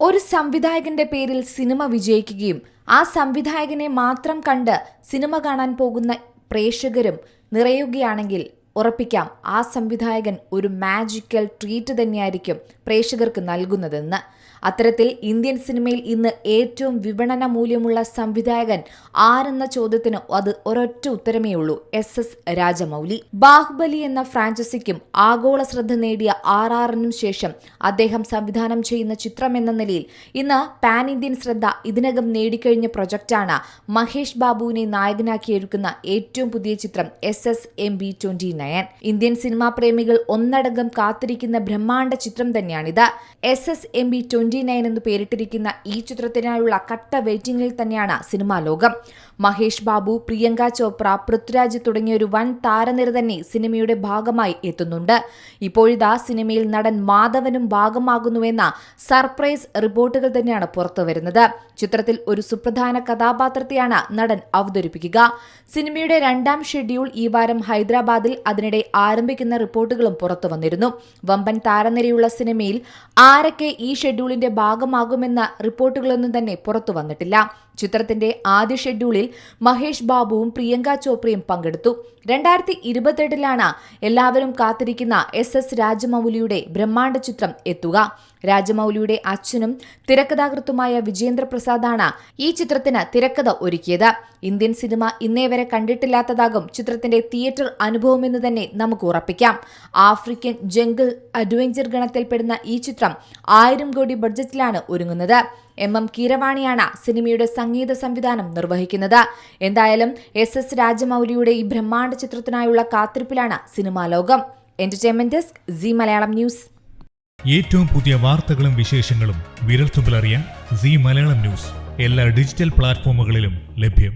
ഒരു സംവിധായകന്റെ പേരിൽ സിനിമ വിജയിക്കുകയും ആ സംവിധായകനെ മാത്രം കണ്ട് സിനിമ കാണാൻ പോകുന്ന പ്രേക്ഷകരും നിറയുകയാണെങ്കിൽ ഉറപ്പിക്കാം ആ സംവിധായകൻ ഒരു മാജിക്കൽ ട്രീറ്റ് തന്നെയായിരിക്കും പ്രേക്ഷകർക്ക് നൽകുന്നതെന്ന്. അത്തരത്തിൽ ഇന്ത്യൻ സിനിമയിൽ ഇന്ന് ഏറ്റവും വിപണന മൂല്യമുള്ള സംവിധായകൻ ആരെന്ന ചോദ്യത്തിന് അത് ഒരൊറ്റ ഉത്തരമേ ഉള്ളൂ: SS രാജമൗലി. ബാഹുബലി എന്ന ഫ്രാഞ്ചൈസിക്കും ആഗോള ശ്രദ്ധ നേടിയ RRറിനും ശേഷം അദ്ദേഹം സംവിധാനം ചെയ്യുന്ന ചിത്രം എന്ന നിലയിൽ ഇന്ന് പാൻ ഇന്ത്യൻ ശ്രദ്ധ ഇതിനകം നേടിക്കഴിഞ്ഞ പ്രൊജക്റ്റാണ് മഹേഷ് ബാബുവിനെ നായകനാക്കിയൊരുക്കുന്ന ഏറ്റവും പുതിയ ചിത്രം SSMB 29. ഇന്ത്യൻ സിനിമാ പ്രേമികൾ ഒന്നടങ്കം കാത്തിരിക്കുന്ന ബ്രഹ്മാണ്ഡ ചിത്രം തന്നെയാണിത്. SSMB 29 എന്ന് പേരിട്ടിരിക്കുന്ന ഈ ചിത്രത്തിനായുള്ള കട്ട വെയിറ്റിംഗിൽ തന്നെയാണ് സിനിമാ ലോകം. മഹേഷ് ബാബു, പ്രിയങ്ക ചോപ്ര, പൃഥ്വിരാജ് തുടങ്ങിയ ഒരു വൻ താരനിര തന്നെ സിനിമയുടെ ഭാഗമായി എത്തുന്നുണ്ട്. ഇപ്പോഴിതാ സിനിമയിൽ നടൻ മാധവനും ഭാഗമാകുന്നുവെന്ന സർപ്രൈസ് റിപ്പോർട്ടുകൾ തന്നെയാണ് പുറത്തുവരുന്നത്. ചിത്രത്തിൽ ഒരു സുപ്രധാന കഥാപാത്രത്തെയാണ് നടൻ അവതരിപ്പിക്കുക. സിനിമയുടെ 2ാം ഷെഡ്യൂൾ ഈ വാരം ഹൈദരാബാദിൽ അതിനിടെ ആരംഭിക്കുന്ന റിപ്പോർട്ടുകളും പുറത്തു വന്നിരുന്നു. വമ്പൻ താരനിരയുള്ള സിനിമയിൽ ആരൊക്കെ ഈ ഷെഡ്യൂളിന്റെ ഭാഗമാകുമെന്ന റിപ്പോർട്ടുകളൊന്നും തന്നെ പുറത്തു വന്നിട്ടില്ല. ചിത്രത്തിന്റെ ആദ്യ ഷെഡ്യൂളിൽ മഹേഷ് ബാബുവും പ്രിയങ്ക ചോപ്രയും പങ്കെടുത്തു. 2028 എല്ലാവരും കാത്തിരിക്കുന്ന SS രാജമൗലിയുടെ ബ്രഹ്മാണ്ഡ ചിത്രം എത്തുക. രാജമൗലിയുടെ അച്ഛനും തിരക്കഥാകൃത്തുമായ വിജേന്ദ്ര പ്രസാദാണ് ഈ ചിത്രത്തിന് തിരക്കഥ ഒരുക്കിയത്. ഇന്ത്യൻ സിനിമ ഇന്നേ വരെ കണ്ടിട്ടില്ലാത്തതാകും ചിത്രത്തിന്റെ തിയേറ്റർ അനുഭവമെന്ന് തന്നെ നമുക്ക് ഉറപ്പിക്കാം. ആഫ്രിക്കൻ ജംഗിൾ അഡ്വഞ്ചർ ഗണത്തിൽപ്പെടുന്ന ഈ ചിത്രം 1000 കോടി ബഡ്ജറ്റിലാണ് ഒരുങ്ങുന്നത്. MM കീരവാണിയാണ് സിനിമയുടെ സംഗീത സംവിധാനം നിർവഹിക്കുന്നത്. എന്തായാലും SS രാജമൗലിയുടെ ഈ ബ്രഹ്മാണ്ഡ ചിത്രത്തിനായുള്ള കാത്തിരിപ്പിലാണ് സിനിമാ ലോകം. Entertainment desk, C Malayalam news. ഏറ്റവും പുതിയ വാർത്തകളും വിശേഷങ്ങളും വിരൽത്തുമ്പിലറിയാൻ സി മലയാളം ന്യൂസ് എല്ലാ ഡിജിറ്റൽ പ്ലാറ്റ്ഫോമുകളിലും ലഭ്യം.